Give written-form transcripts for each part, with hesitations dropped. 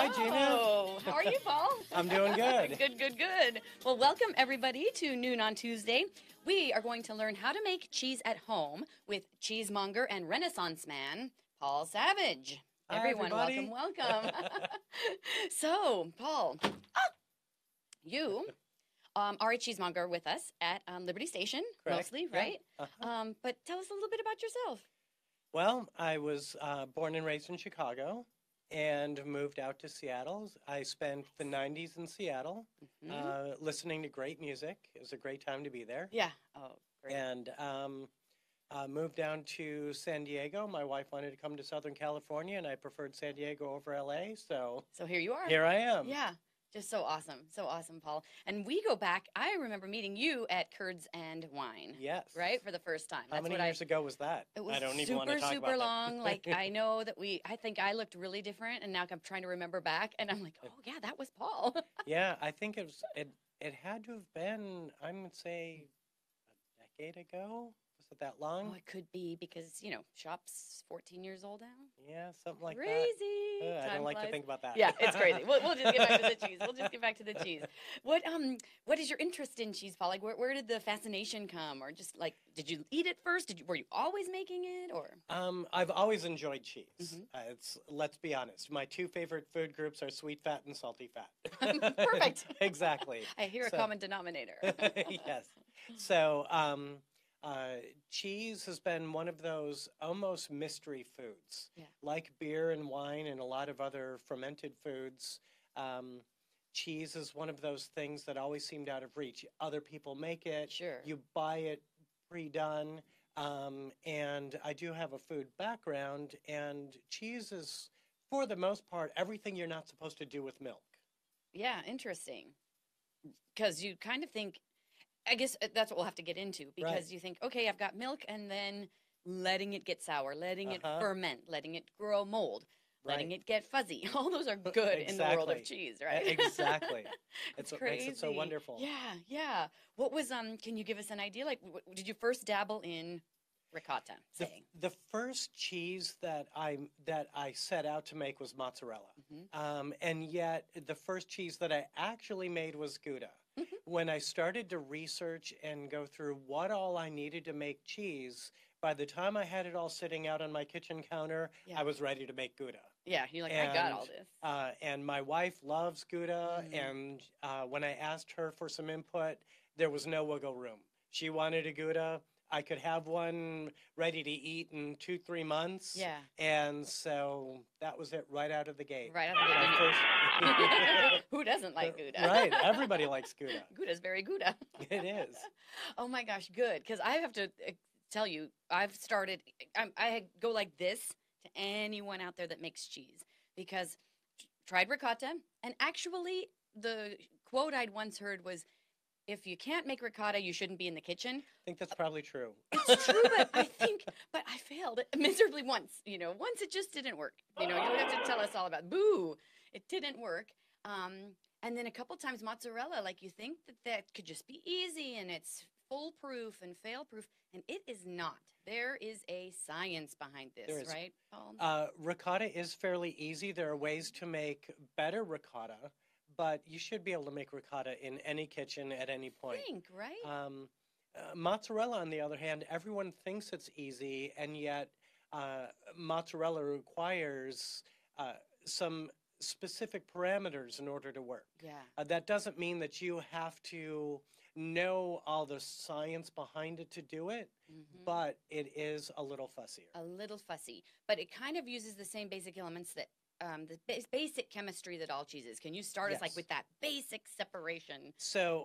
Hi, Gina. How are you, Paul? I'm doing good. Good. Well, welcome everybody to Noon on Tuesday. We are going to learn how to make cheese at home with cheesemonger and Renaissance man, Paul Savage. Hi, Everyone, everybody. welcome. So, Paul, you are a cheesemonger with us at Liberty Station, Correct. mostly, Yeah. right? Uh-huh. But tell us a little bit about yourself. Well, I was born and raised in Chicago and moved out to Seattle. I spent the 90s in Seattle listening to great music. It was a great time to be there. Yeah. Oh, great. And moved down to San Diego. My wife wanted to come to Southern California, and I preferred San Diego over LA. So here you are. here I am. Yeah. Just so awesome, Paul. And we go back. I remember meeting you at Curds and Wine. Yes. Right, for the first time. How many years ago was that? It was I don't even want to talk about super that. long. Like I know that I think I looked really different, and now I'm trying to remember back, and I'm like, oh yeah, that was Paul. Yeah, I think it had to have been, I would say, a decade ago. Was it that long? Oh, it could be because shop's 14 years old now. Yeah, something like that. Crazy. I Time don't like flies. to think about that. Yeah, it's crazy. We'll just get back to the cheese. What is your interest in cheese, Paul? Like, where did the fascination come, or just like, did you eat it first? Were you always making it, or? I've always enjoyed cheese. Let's be honest. My two favorite food groups are sweet fat and salty fat. Perfect. Exactly. I hear a common denominator. Yes. So, cheese has been one of those almost mystery foods, like beer and wine and a lot of other fermented foods. Cheese is one of those things that always seemed out of reach. Other people make it. Sure. You buy it pre-done. And I do have a food background, and cheese is, for the most part, everything you're not supposed to do with milk. Yeah, interesting. Because you kind of think, I guess that's what we'll have to get into, because you think, okay, I've got milk, and then letting it get sour, letting it ferment, letting it grow mold, letting it get fuzzy. All those are good in the world of cheese, right? Exactly. It's what crazy. makes it so wonderful. Yeah. What was, can you give us an idea? Like, did you first dabble in ricotta? The first cheese that I set out to make was mozzarella. And yet the first cheese that I actually made was Gouda. When I started to research and go through what all I needed to make cheese, by the time I had it all sitting out on my kitchen counter, I was ready to make Gouda. Yeah, you're like, I got all this. And my wife loves Gouda, and when I asked her for some input, there was no wiggle room. She wanted a Gouda. I could have one ready to eat in 2-3 months. Yeah. And so that was it right out of the gate. Right out of the gate. Who doesn't like Gouda? Right. Everybody likes Gouda. Gouda's very Gouda. It is. Oh my gosh, good. Because I have to tell you, I've started, I go like this to anyone out there that makes cheese. Because tried ricotta, and actually the quote I'd once heard was, if you can't make ricotta, you shouldn't be in the kitchen. I think that's probably true. It's true, but I failed miserably once. Once it just didn't work. You don't have to tell us all about boo. It didn't work. And then a couple times mozzarella, like you think that could just be easy and it's foolproof and fail-proof, and it is not. There is a science behind this, right, Paul? Ricotta is fairly easy. There are ways to make better ricotta. But you should be able to make ricotta in any kitchen at any point. Right? Mozzarella, on the other hand, everyone thinks it's easy, and yet mozzarella requires some specific parameters in order to work. Yeah. That doesn't mean that you have to know all the science behind it to do it, but it is a little fussier. A little fussy. But it kind of uses the same basic elements that the basic chemistry that all cheese is. Can you start us like with that basic separation? So,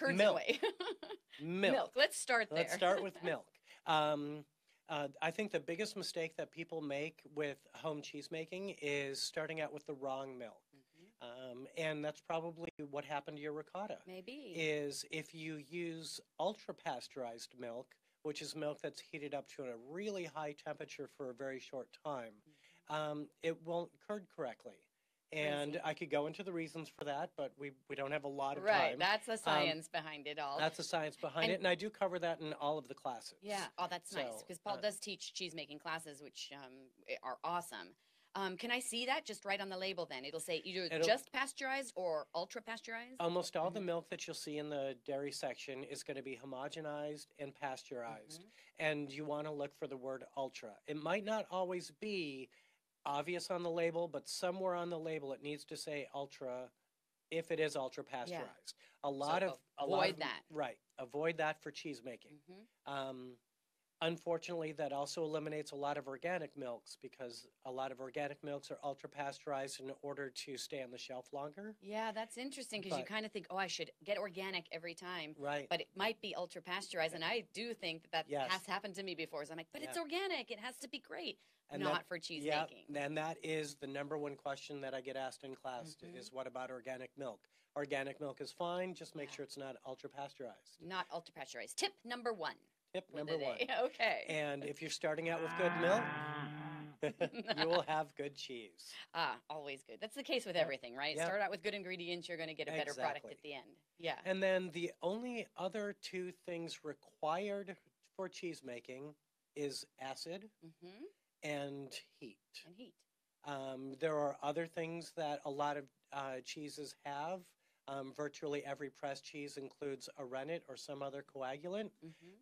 curds milk. away. Milk. Let's start there. Let's start with milk. I think the biggest mistake that people make with home cheese making is starting out with the wrong milk. And that's probably what happened to your ricotta. Maybe. Is if you use ultra-pasteurized milk, which is milk that's heated up to a really high temperature for a very short time, it won't curd correctly. And I could go into the reasons for that, but we don't have a lot of time. Right, that's the science behind it all. That's the science behind it, and I do cover that in all of the classes. Yeah, oh, that's nice, because Paul does teach cheese-making classes, which are awesome. Can I see that just right on the label then? It'll say either It'll- just pasteurized or ultra pasteurized? Almost all the milk that you'll see in the dairy section is going to be homogenized and pasteurized. And you want to look for the word ultra. It might not always be obvious on the label, but somewhere on the label it needs to say ultra if it is ultra pasteurized. Avoid that. Right. Avoid that for cheese making. Unfortunately, that also eliminates a lot of organic milks because a lot of organic milks are ultra pasteurized in order to stay on the shelf longer. Yeah, that's interesting because you kind of think, oh, I should get organic every time. Right. But it might be ultra pasteurized. And I do think that Yes. has happened to me before. So I'm like, but it's organic. It has to be great. And Not for cheese making. And that is the number one question that I get asked in class is what about organic milk? Organic milk is fine. Just make sure it's not ultra pasteurized. Not ultra pasteurized. Tip number 1. Tip number 1. Okay. And if you're starting out with good milk, you will have good cheese. Always good. That's the case with everything, right? Yep. Start out with good ingredients, you're going to get a better product at the end. Yeah. And then the only other 2 things required for cheese making is acid and heat. There are other things that a lot of cheeses have. Virtually every pressed cheese includes a rennet or some other coagulant.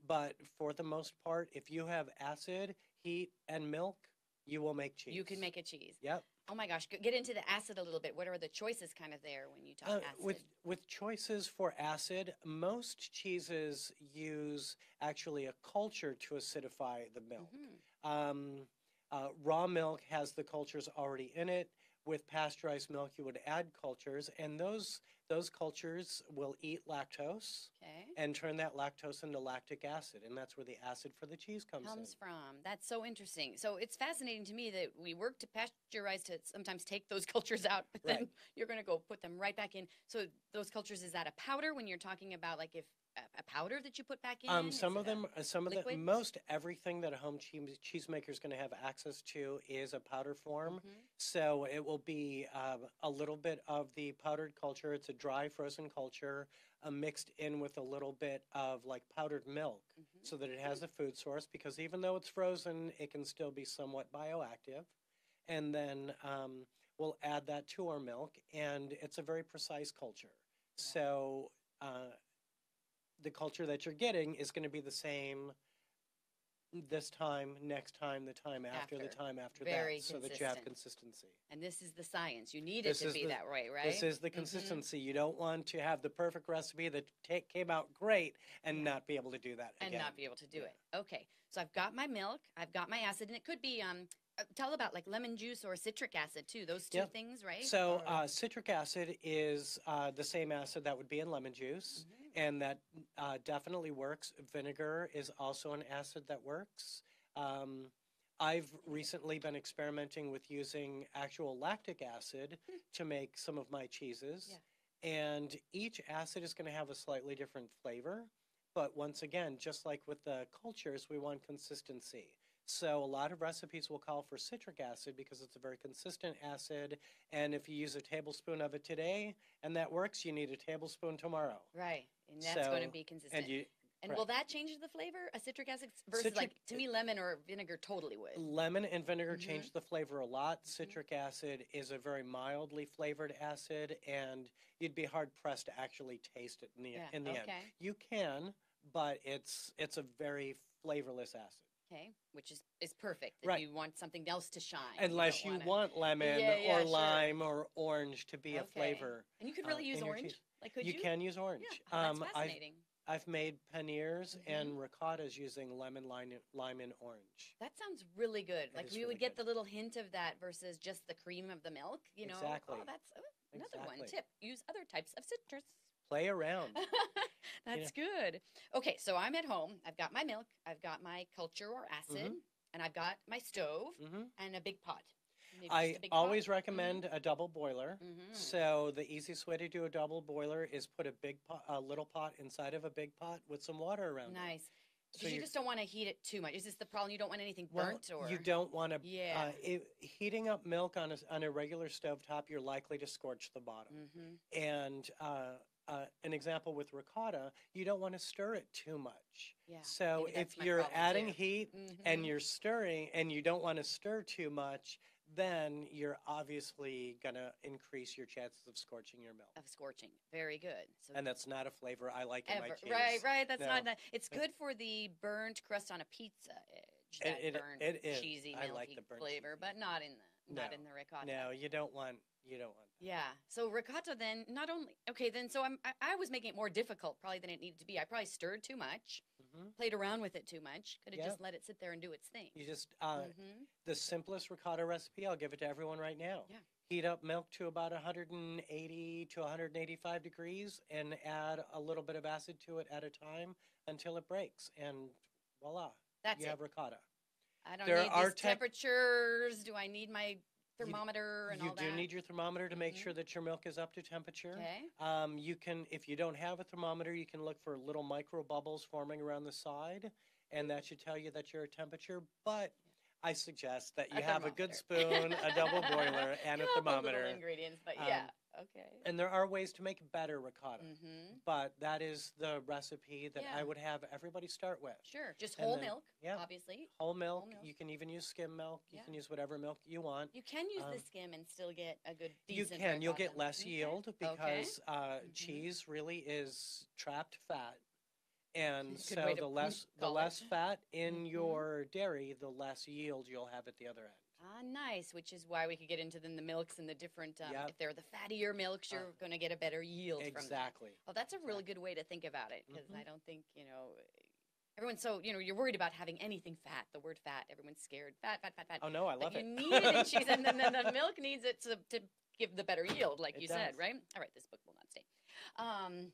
But for the most part, if you have acid, heat, and milk, you will make cheese. You can make a cheese. Yep. Oh my gosh, get into the acid a little bit. What are the choices kind of there when you talk acid? With choices for acid, most cheeses use actually a culture to acidify the milk. Raw milk has the cultures already in it. With pasteurized milk, you would add cultures, and those cultures will eat lactose and turn that lactose into lactic acid, and that's where the acid for the cheese comes from. That's so interesting. So it's fascinating to me that we work to pasteurize to sometimes take those cultures out, but then you're going to go put them right back in. So those cultures, is that a powder when you're talking about like if a powder that you put back in? Most everything that a home cheesemaker is going to have access to is a powder form. So it will be a little bit of the powdered culture. It's a dry frozen culture mixed in with a little bit of like powdered milk so that it has a food source, because even though it's frozen, it can still be somewhat bioactive. And then we'll add that to our milk, and it's a very precise culture. So the culture that you're getting is going to be the same this time, next time, the time after that, so that you have consistency. And this is the science. You need it to be that way, right? This is the consistency. You don't want to have the perfect recipe that came out great and not be able to do that again. And not be able to do it. Okay. So I've got my milk, I've got my acid, and it could be tell about like lemon juice or citric acid too. Those two things, right? So citric acid is the same acid that would be in lemon juice, and that definitely works. Vinegar is also an acid that works. I've recently been experimenting with using actual lactic acid to make some of my cheeses, and each acid is going to have a slightly different flavor. But once again, just like with the cultures, we want consistency. So a lot of recipes will call for citric acid because it's a very consistent acid, and if you use a tablespoon of it today and that works, you need a tablespoon tomorrow. Right, and that's going to be consistent. And will that change the flavor, a citric acid versus to me, lemon or vinegar totally would. Lemon and vinegar change the flavor a lot. Citric acid is a very mildly flavored acid, and you'd be hard-pressed to actually taste it in the end. You can, but it's a very flavorless acid. Okay, which is perfect. If you want something else to shine. Unless you want lemon or lime or orange to be a flavor. And you could really use orange? Like, could you? You can use orange. Yeah, that's fascinating. I've made panniers and ricottas using lemon, lime, and orange. That sounds really good. Like we would get the little hint of that versus just the cream of the milk, you know? Exactly. Oh, that's another one tip. Use other types of citrus. Play around. That's good. Okay, so I'm at home. I've got my milk. I've got my culture or acid. And I've got my stove and a big pot. I always recommend a double boiler. So the easiest way to do a double boiler is put a little pot inside of a big pot with some water around it. Nice. So you just don't want to heat it too much. Is this the problem? You don't want anything burnt? Or you don't want to. Heating up milk on a regular stovetop, you're likely to scorch the bottom. And an example with ricotta, you don't want to stir it too much. So if you're adding heat and you're stirring and you don't want to stir too much, then you're obviously going to increase your chances of scorching your milk. Of scorching. Very good. So And that's not a flavor I like in my cheese. Right. That's No. not that. It's good for the burnt crust on a pizza edge. That burnt, it is. cheesy, I milky like the burnt flavor, cheesy. but not in the ricotta. No, you don't want that. Yeah. So ricotta then not only okay then so I was making it more difficult probably than it needed to be. I probably stirred too much, played around with it too much. Could have just let it sit there and do its thing. You just the simplest ricotta recipe. I'll give it to everyone right now. Yeah. Heat up milk to about 180 to 185 degrees and add a little bit of acid to it at a time until it breaks, and voila, you have ricotta. I don't need these temperatures. Do I need my thermometer and all that? You do need your thermometer to make sure that your milk is up to temperature. Okay. You can, if you don't have a thermometer, you can look for little micro bubbles forming around the side, and that should tell you that you're at temperature. But I suggest that you have a good spoon, a double boiler, and a thermometer. Little ingredients, but yeah. Okay. And there are ways to make better ricotta, but that is the recipe that I would have everybody start with. Sure, just whole milk, yeah, obviously. Whole milk. You can even use skim milk. You can use whatever milk you want. You can use the skim and still get a good, decent You can. You'll ricotta. get less yield because cheese really is trapped fat. And so the less fat in your dairy, the less yield you'll have at the other end. Ah, nice. Which is why we could get into then the milks and the different. If they're the fattier milks, you're going to get a better yield from that. Exactly. Well, that's a really good way to think about it because I don't think everyone's so you're worried about having anything fat. The word fat, everyone's scared. Fat. Oh no, I love it. You need it in cheese, and then the milk needs it to give the better yield, like you said, right? All right, this book will not stay.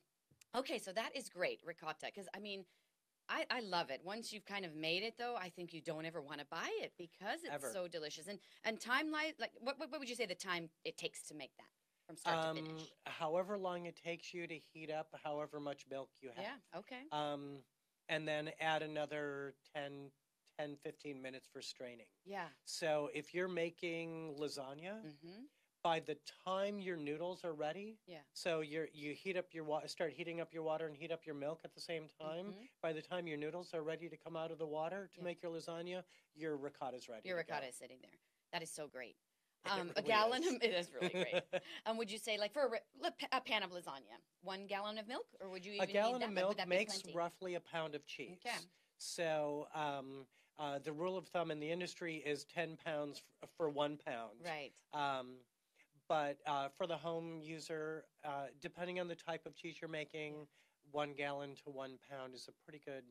Okay, so that is great, ricotta, because, I mean, I love it. Once you've kind of made it, though, I think you don't ever want to buy it because it's so delicious. And time-wise, like, what would you say the time it takes to make that from start to finish? However long it takes you to heat up however much milk you have. Yeah, okay. And then add another 10, 15 minutes for straining. Yeah. So if you're making lasagna, by the time your noodles are ready, so you heat up your water, start heating up your water and heat up your milk at the same time. By the time your noodles are ready to come out of the water to make your lasagna, your ricotta's ready. Your ricotta is sitting there. That is so great. A gallon of it is really great. Would you say like for a pan of lasagna, 1 gallon of milk, or would you even a gallon need of that? milk makes roughly a pound of cheese. Okay. So the rule of thumb in the industry is 10 pounds for 1 pound. Right. But for the home user, depending on the type of cheese you're making, 1 gallon to 1 pound is a pretty good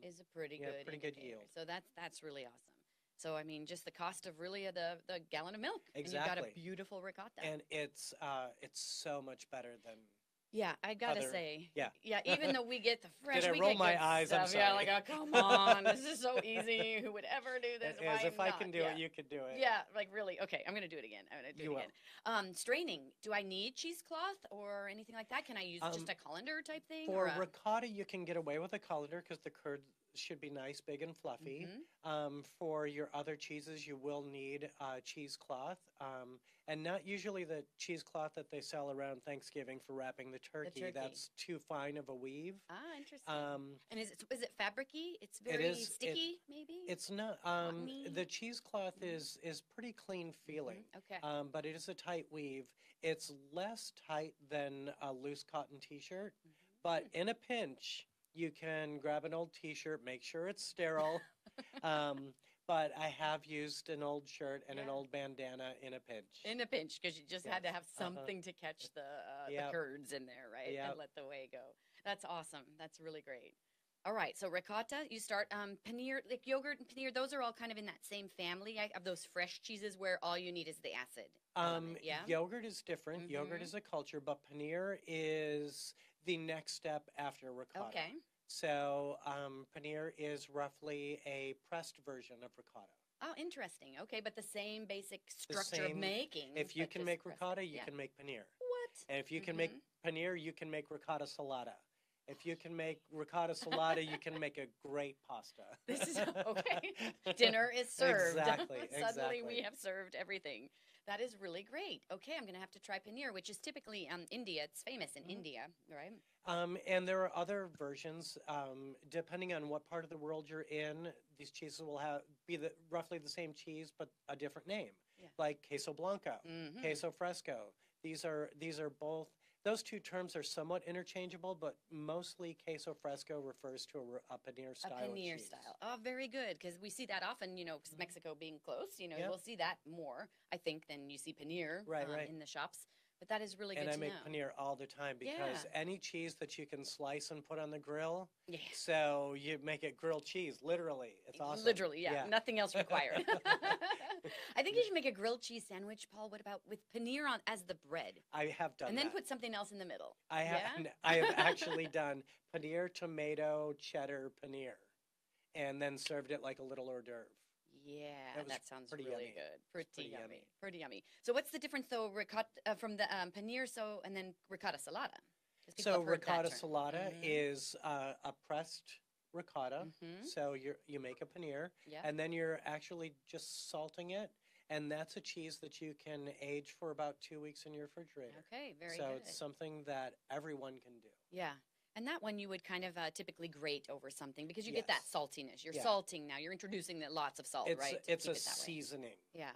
good yield. So that's really awesome. So I mean, just the cost of really the gallon of milk, exactly, and you've got a beautiful ricotta. And it's so much better than. Yeah, I gotta say. Yeah. Even though we get the fresh, Did I roll my eyes? Stuff. I'm sorry. Yeah, like, oh, come on, this is so easy. Who would ever do this? If I can do it, you can do it. Yeah, like really. Okay, I'm gonna do it again. Straining. Do I need cheesecloth or anything like that? Can I use just a colander type thing? For ricotta, you can get away with a colander because the curd should be nice, big, and fluffy. For your other cheeses, you will need cheesecloth, and not usually the cheesecloth that they sell around Thanksgiving for wrapping the turkey. That's too fine of a weave. Ah, interesting. And is it fabricy? It's very sticky, maybe? It's not. The cheesecloth is pretty clean feeling. Okay. But it is a tight weave. It's less tight than a loose cotton T-shirt, but in a pinch, you can grab an old T-shirt, make sure it's sterile. But I have used an old shirt and an old bandana in a pinch. In a pinch, because you just had to have something to catch the curds in there, right? And let the whey go. That's awesome. That's really great. All right, so ricotta, you start paneer, like yogurt and paneer, those are all kind of in that same family of those fresh cheeses where all you need is the acid. Yogurt is different. Yogurt is a culture, but paneer is the next step after ricotta. Okay. So paneer is roughly a pressed version of ricotta. Oh, interesting. Okay, but the same basic structure of making. If you can make ricotta, you can make paneer. What? And if you can make paneer, you can make ricotta salata. If you can make ricotta salata, you can make a great pasta. This is okay. Dinner is served. Exactly. Suddenly we have served everything. That is really great. Okay, I'm going to have to try paneer, which is typically India. It's famous in India, right? And there are other versions. Depending on what part of the world you're in, these cheeses will be roughly the same cheese, but a different name. Yeah. like queso blanco, Mm-hmm. queso fresco. These are both. Those two terms are somewhat interchangeable, but mostly queso fresco refers to a paneer A style of paneer cheese. style. Oh, very good. Because we see that often, 'cause Mhm. Mexico being close, Yeah. we'll see that more, I think, than you see paneer Right. in the shops. But that is really And good I to make know. paneer all the time because Yeah. any cheese that you can slice and put on the grill, Yeah. so you make it grilled cheese, literally. It's awesome. Literally, yeah. Nothing else required. I think you should make a grilled cheese sandwich, Paul. What about with paneer on as the bread? I have done And then that. put something else in the middle. I have, Yeah? I have actually done paneer, tomato, cheddar paneer, and then served it like a little hors d'oeuvre. Yeah, That was that sounds pretty really yummy. good. Pretty Pretty yummy. yummy. Pretty yummy. So what's the difference though, ricotta from the paneer and then ricotta salata? 'Cause people So have heard that ricotta term. salata is a pressed ricotta. Mm-hmm. So you make a paneer, Yeah. and then you're actually just salting it, and that's a cheese that you can age for about 2 weeks in your refrigerator. Okay, very So good. it's something that everyone can do. Yeah. And that one you would kind of typically grate over something because you get that Yes. saltiness. You're Yeah. salting now. You're introducing lots of salt, right? To It's keep a it that way. seasoning. Yeah.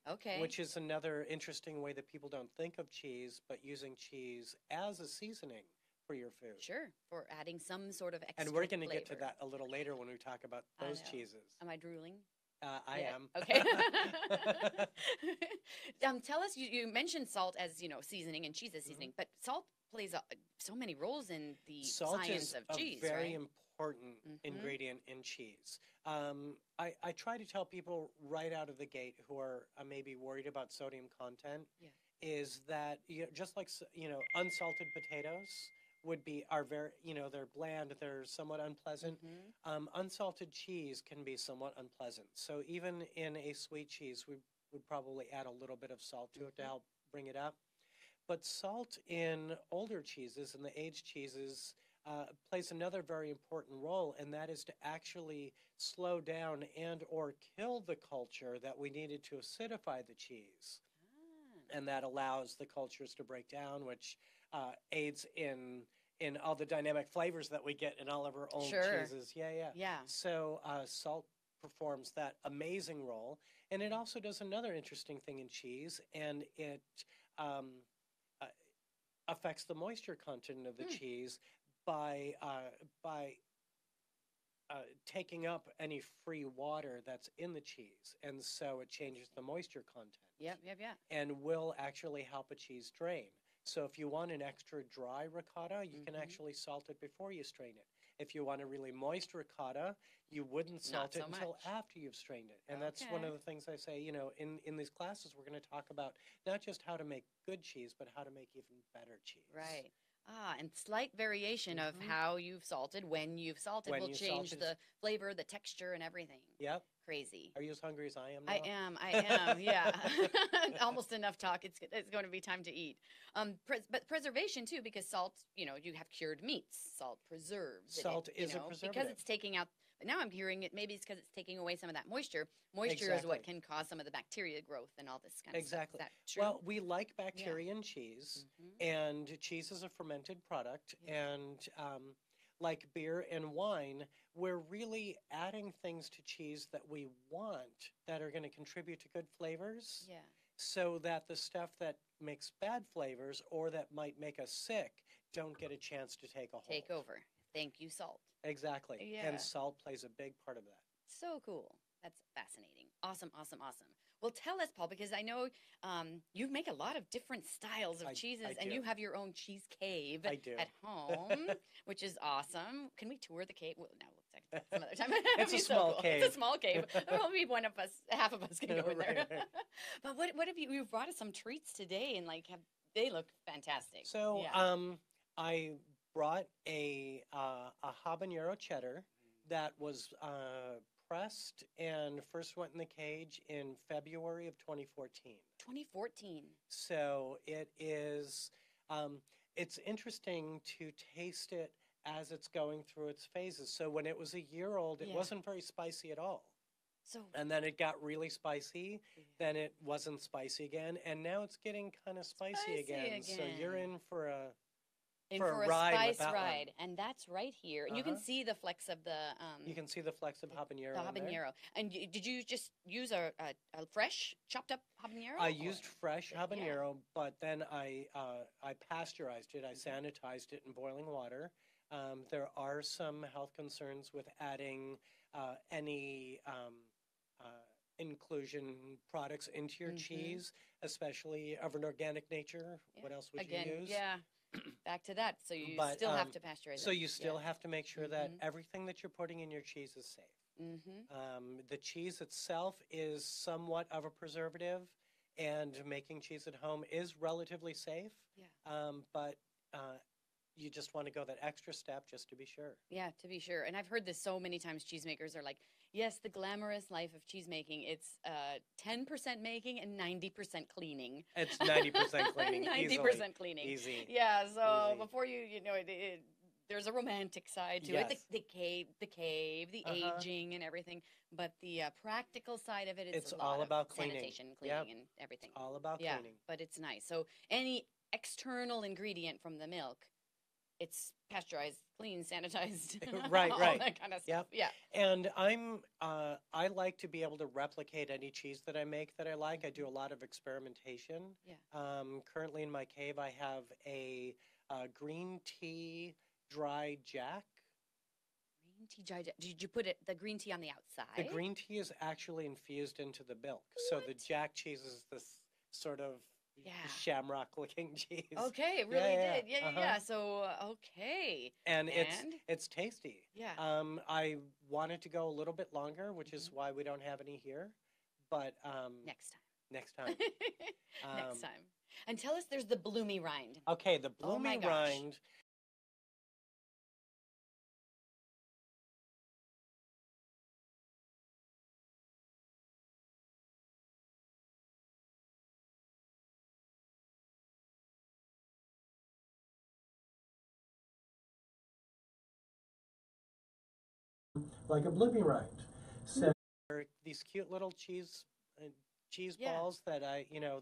Okay. Which is another interesting way that people don't think of cheese, but using cheese as a seasoning for your food. Sure. For adding some sort of extra And we're going to get to flavor. that a little later when we talk about I those know. cheeses. Am I drooling? I Yeah. am. Okay. Tell us, you mentioned salt as, seasoning and cheese as seasoning, but salt plays so many roles in the Salt science is of a cheese, very right? important ingredient in cheese. I try to tell people right out of the gate who are maybe worried about sodium content Yeah. is that just like unsalted potatoes are very they're bland, they're somewhat unpleasant. Unsalted cheese can be somewhat unpleasant. So even in a sweet cheese, we would probably add a little bit of salt to it to help bring it up. But salt in older cheeses and the aged cheeses plays another very important role, and that is to actually slow down and or kill the culture that we needed to acidify the cheese. And that allows the cultures to break down, which aids in all the dynamic flavors that we get in all of our old cheeses. Yeah. So salt performs that amazing role, and it also does another interesting thing in cheese, and it affects the moisture content of the cheese by taking up any free water that's in the cheese, and so it changes the moisture content. Yep. And will actually help a cheese drain. So if you want an extra dry ricotta, you can actually salt it before you strain it. If you want a really moist ricotta, you wouldn't salt it until after you've strained it. And that's one of the things I say, in these classes, we're going to talk about not just how to make good cheese, but how to make even better cheese. Right. And slight variation of how you've salted, when you've salted, will change the flavor, the texture, and everything. Yep. Crazy. Are you as hungry as I am now? I am, yeah. Almost enough talk. It's going to be time to eat. But preservation, too, because salt, you have cured meats. Salt preserves. Salt is a preservative. Because it's taking out, but now I'm hearing it, maybe it's because it's taking away some of that moisture. Moisture is what can cause some of the bacteria growth and all this kind of stuff. Is that true? Well, we like bacteria in cheese, and cheese is a fermented product, and like beer and wine, we're really adding things to cheese that we want that are going to contribute to good flavors. Yeah. So that the stuff that makes bad flavors or that might make us sick don't get a chance to take a hold. Take over. Thank you, salt. Exactly. Yeah. And salt plays a big part of that. So cool. That's fascinating. Awesome. Well, tell us, Paul, because I know you make a lot of different styles of cheeses, and you have your own cheese cave at home, which is awesome. Can we tour the cave? Well, no, we'll some other time. It's a small cave. It's a small cave. Maybe half of us can go in there. But what have you've brought us some treats today, and they look fantastic. So I brought a habanero cheddar that was pressed and first went in the cage in February of 2014. 2014. So it is, it's interesting to taste it as it's going through its phases. So when it was a year old, it wasn't very spicy at all. And then it got really spicy, then it wasn't spicy again, and now it's getting kind of spicy again. So you're in for In for for a a ride with spice that ride, and that's right here. And you can Uh-huh. see the flecks of You can see the flecks of habanero the in there. habanero. And did you just use a fresh chopped up habanero? I or- used fresh Yeah. habanero, but then I pasteurized it. I sanitized it in boiling water. There are some health concerns with adding any inclusion products into your cheese, especially of an organic nature. Yeah. What else would Again, you use? yeah. Back to that. So you But still have to pasteurize so it. you still have to make sure that Mhm. everything that you're putting in your cheese is safe. Mm-hmm. The cheese itself is somewhat of a preservative, and making cheese at home is relatively safe. Yeah. But you just want to go that extra step just to be sure. Yeah, to be sure. And I've heard this so many times. Cheesemakers are like, yes, the glamorous life of cheesemaking. It's 10% making and 90% cleaning. It's 90% cleaning. 90% cleaning. Easy. Yeah. So Easy. before there's a romantic side to it. Yes. The cave, the aging, and everything. But the practical side of it, it's a lot all of about cleaning. sanitation, Yep. cleaning, and everything. It's all about cleaning. But it's nice. So any external ingredient from the milk, it's pasteurized, clean, sanitized, Right, all right. that kind of stuff. Yep. Yeah. And I like to be able to replicate any cheese that I make that I like. I do a lot of experimentation. Yeah. Currently in my cave, I have a green tea dry jack. Green tea dry. Did you put the green tea on the outside? The green tea is actually infused into the milk. So the jack cheese is this sort of shamrock-looking cheese. Okay, it really Yeah, did. yeah. Yeah. So okay. And it's tasty. Yeah. I wanted to go a little bit longer, which is why we don't have any here. But Next time. next time. Next time. And tell us, there's the bloomy rind. Okay, the Oh my bloomy gosh. rind. Like a bloomy rind. So these cute little cheese balls that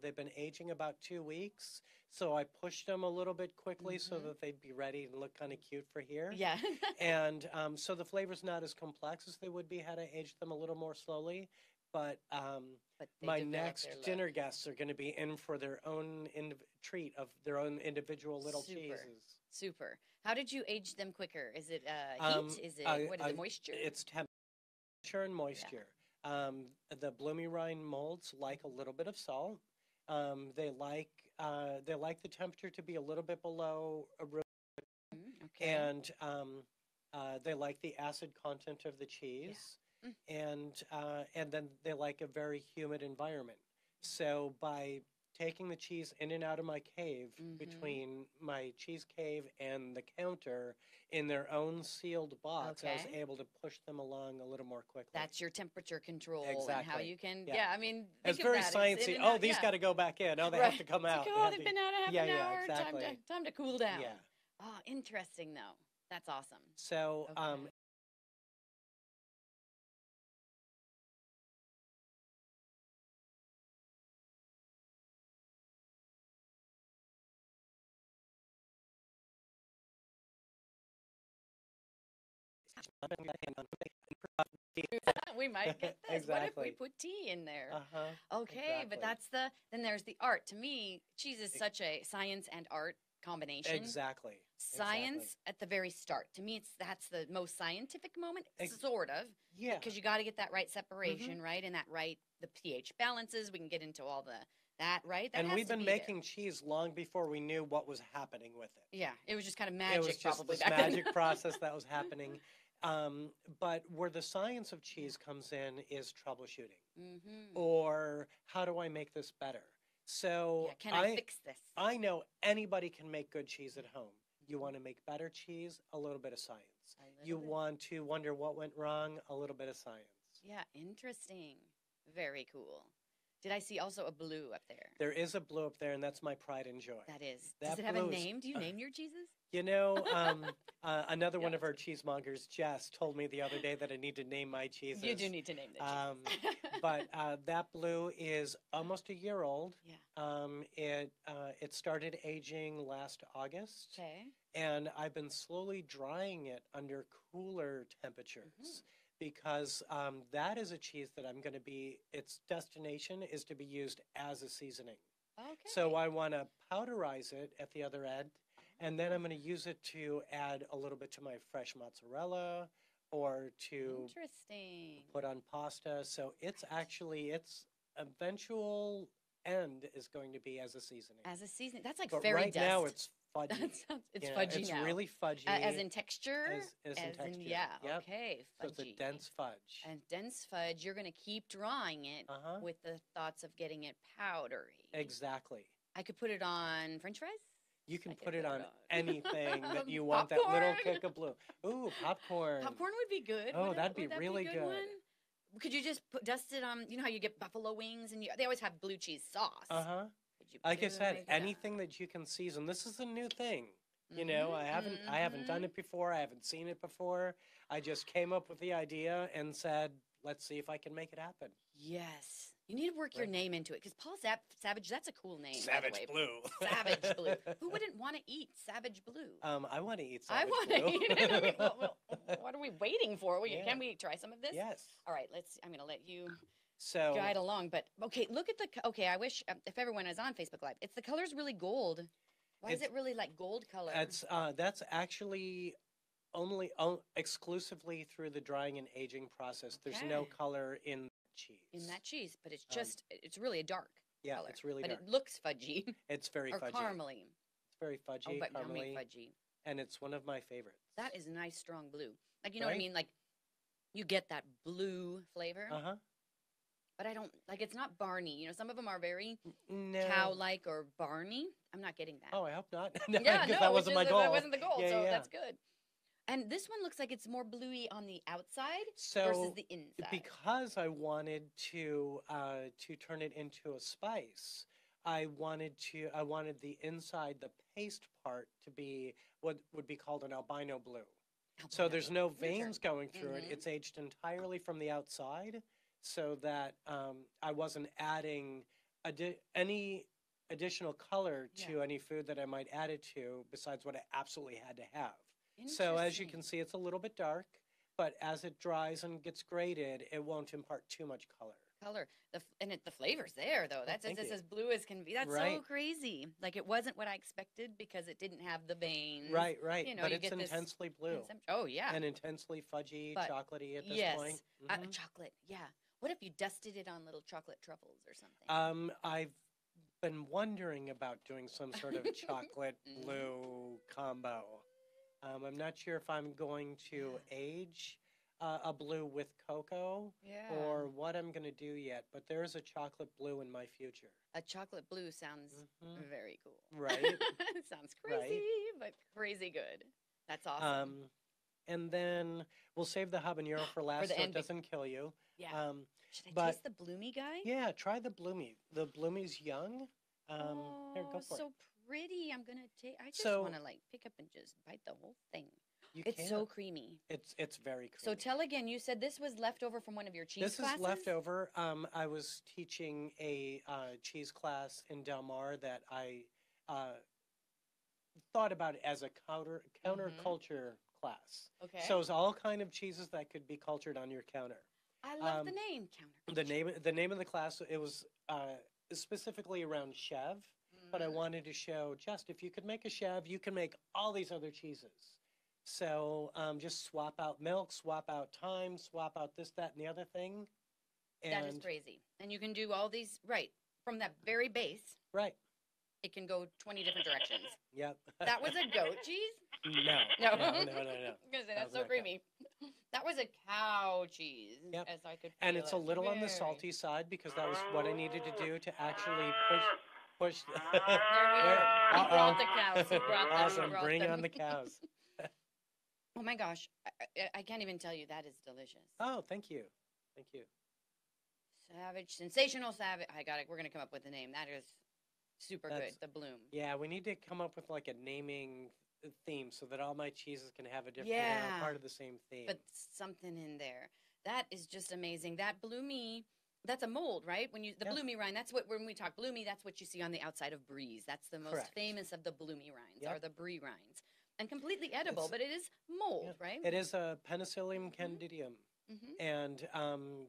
they've been aging about 2 weeks. So I pushed them a little bit quickly so that they'd be ready and look kind of cute for here. Yeah. And so the flavor's not as complex as they would be had I aged them a little more slowly. But my next dinner guests are going to be in for their own treat of their own individual little cheeses. Super. How did you age them quicker? Is it heat? Is it what is it? Moisture? It's temperature and moisture. The bloomy rind molds like a little bit of salt. They like the temperature to be a little bit below a room, and they like the acid content of the cheese, and then they like a very humid environment. So by taking the cheese in and out of my cave, between my cheese cave and the counter, in their own sealed box, I was able to push them along a little more quickly. That's your temperature control Exactly. and how you can, I mean, it's very sciencey. Oh, these got to go back in. Oh, they have to come out. Like, oh, they've been out a half an hour. Exactly. Time to cool down. Yeah. Oh, interesting, though. That's awesome. So, we might get this. Exactly. What if we put tea in there? Okay, but exactly. then there's the art. To me, cheese is such a science and art combination. Exactly. Science at the very start. To me, that's the most scientific moment, sort of. Yeah. Because you got to get that right separation, right, and the pH balances. We can get into all that, right? That and has we've to been be there. making cheese long before we knew what was happening with it. Yeah, it was just kind of magic. It was just probably this back then. magic process that was happening. But where the science of cheese comes in is troubleshooting, or how do I make this better? So can I fix this? I know anybody can make good cheese at home. You want to make better cheese, a little bit of science. You want to wonder what went wrong, a little bit of science. Yeah, interesting. Very cool. Did I see also a blue up there? There is a blue up there, and that's my pride and joy. That is. That Does it have a blue is- name? Do you name your cheeses? You know, another one Yeah. of our cheesemongers, Jess, told me the other day that I need to name my cheeses. You do need to name the cheeses. But that blue is almost a year old. Yeah. It started aging last August, Okay. and I've been slowly drying it under cooler temperatures. Because that is a cheese that I'm going to be, its destination is to be used as a seasoning. Okay. So I want to powderize it at the other end, and then I'm going to use it to add a little bit to my fresh mozzarella or to Interesting. put on pasta. So it's actually, its eventual end is going to be as a seasoning. As a seasoning. That's like But fairy right dust. now it's fudgy. It's Yeah, fudgy it's now. really fudgy. As in texture? As in texture. Yeah, Yep. okay. So Fudgy. it's a dense fudge. And dense fudge, you're going to keep drying it with the thoughts of getting it powdery. Exactly. I could put it on French fries? You can I could put it put it on on. anything that you want, that little Popcorn. kick of blue. Ooh, popcorn. Popcorn would be good. Oh, Would that'd be would that really be a good. One? Could you just dust it on, you know how you get buffalo wings and they always have blue cheese sauce. Uh-huh. Could you Like I put said, that? anything that you can season. This is a new thing. You know, I haven't done it before. I haven't seen it before. I just came up with the idea and said, let's see if I can make it happen. Yes. You need to work your name into it because Paul Savage, that's a cool name. Savage by the way. Blue. Savage Blue. Who wouldn't want to eat Savage Blue? I want to eat I Savage want Blue. to eat it. Okay, well, what are we waiting for? Yeah. Can we try some of this? Yes. All right, I'm going to let you So guide along. But, okay, look at okay, I wish if everyone is on Facebook Live, the color's really gold. Why is it really like gold color? that's actually only exclusively through the drying and aging process. There's no Okay. color in cheese. In that cheese, but it's just, it's really a dark Yeah, color. it's really but dark. it looks fudgy. It's very or fudgy. caramely. It's very fudgy, but caramely, yummy fudgy. and it's one of my favorites. That is a nice, strong blue. Like, you know what I Right? mean? Like, you get that blue flavor. Uh-huh. But I don't, like, it's not Barney. You know, some of them are very No. cow-like or Barney. I'm not getting that. Oh, I hope not. Yeah, because that wasn't my goal. That wasn't the goal, Yeah, so yeah. that's good. And this one looks like it's more bluey on the outside So, versus the inside. because I wanted to turn it into a spice, I wanted the inside, the paste part, to be what would be called an albino blue. So there's no veins going through it. It's aged entirely from the outside, so that I wasn't adding any additional color to any food that I might add it to besides what I absolutely had to have. So as you can see, it's a little bit dark, but as it dries and gets grated, it won't impart too much color. The flavor's there though. That's thank it's you. as blue as can be. That's so Right. crazy. Like it wasn't what I expected because it didn't have the veins. Right. You know, But you it's get this intensely blue Oh yeah. and intensely fudgy, But chocolatey at this yes. point. Chocolate. Yeah. What if you dusted it on little chocolate truffles or something? I've been wondering about doing some sort of chocolate blue combo. I'm not sure if I'm going to age a blue with cocoa or what I'm going to do yet, but there is a chocolate blue in my future. A chocolate blue sounds very cool. Right. It sounds crazy, but crazy good. That's awesome. And then we'll save the habanero for last so it doesn't kill you. Yeah. Should I but- taste the bloomy guy? Yeah, try the bloomy. The bloomy's young. Here, go for so it. pretty. I'm gonna take. I just So- want to like pick up and just bite the whole thing. You It's can. so creamy. It's very creamy. So tell again. You said this was left over from one of your cheese This classes? is leftover. I was teaching a cheese class in Del Mar that I thought about it as a counterculture class. Okay. So it's all kind of cheeses that could be cultured on your counter. I love the name counter. The name of the class, it was specifically around chev, but I wanted to show just if you could make a chev, you can make all these other cheeses. So just swap out milk, swap out thyme, swap out this, that, and the other thing. That is crazy. And you can do all these from that very base. Right. It can go 20 different directions. Yep. That was a goat cheese? No. No. No. I was gonna say, that's so creamy. That was a cow cheese. Yep. As I could And feel it's a it. little on the Very. salty side because that was what I needed to do to actually push. There we are. You brought the cows. You brought them. Awesome. You brought Bring them. on the cows. Oh my gosh. I can't even tell you that is delicious. Oh, thank you. Thank you. Savage, sensational savage. I got it. We're gonna come up with a name. That is super good. The bloom. Yeah, we need to come up with like a naming theme so that all my cheeses can have a different part of the same theme. But something in there. That is just amazing. That bloomy, that's a mold, right? When you bloomy rind, that's what when we talk bloomy, that's what you see on the outside of Bries. That's the most famous of the bloomy rinds, are the Brie rinds. And completely edible, but it is mold, right? It is a Penicillium candidum. And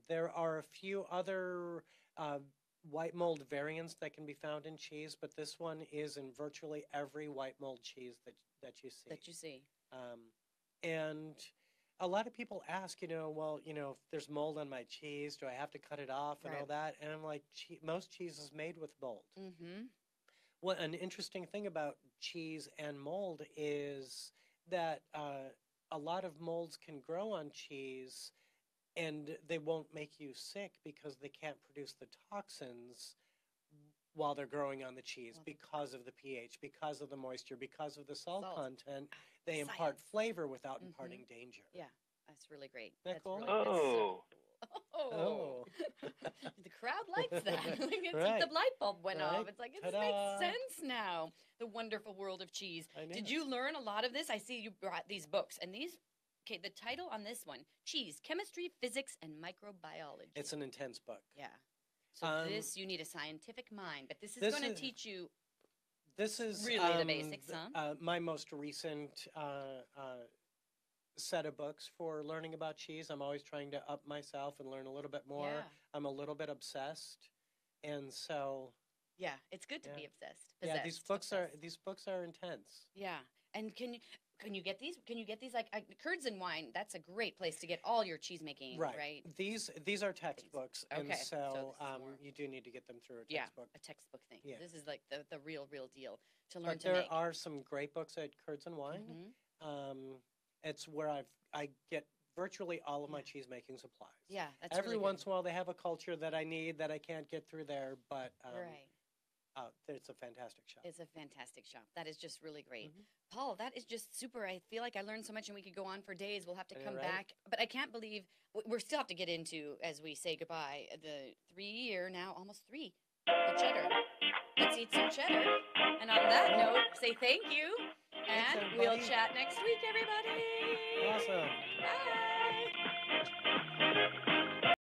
there are a few other white mold variants that can be found in cheese, but this one is in virtually every white mold cheese that you see. And a lot of people ask, well, if there's mold on my cheese, do I have to cut it off and all that? And I'm like, most cheese is made with mold. Well, an interesting thing about cheese and mold is that a lot of molds can grow on cheese and they won't make you sick because they can't produce the toxins while they're growing on the cheese because of the pH, because of the moisture, because of the salt content. They impart flavor without imparting danger. Yeah, that's really great. Isn't that cool? Really, the crowd likes that. It's like the light bulb went off. It's like, it makes sense now. The wonderful world of cheese. Did you learn a lot of this? I see you brought these books. And these, the title on this one, Cheese, Chemistry, Physics, and Microbiology. It's an intense book. Yeah. So this, you need a scientific mind. But this is going to teach you really the basics, huh? My most recent set of books for learning about cheese. I'm always trying to up myself and learn a little bit more. I'm a little bit obsessed, and so it's good to be obsessed. These books are intense. Yeah, and can you get these? Can you get these like Curds and Wine? That's a great place to get all your cheese making. Right. These are textbooks, and so you do need to get them through a textbook. A textbook thing. Yeah. This is like the real deal to learn but to make. There are some great books at Curds and Wine. It's where I get virtually all of my cheese making supplies. Yeah, that's every once in a while they have a culture that I need that I can't get through there, but it's a fantastic shop. It's a fantastic shop. That is just really great. Paul, that is just super. I feel like I learned so much and we could go on for days. We'll have to come back. But I can't believe we still have to get into, as we say goodbye, the 3-year now, almost 3, the cheddar. Let's eat some cheddar. And on that note, say thank you. And we'll chat next week, everybody. Awesome. Bye.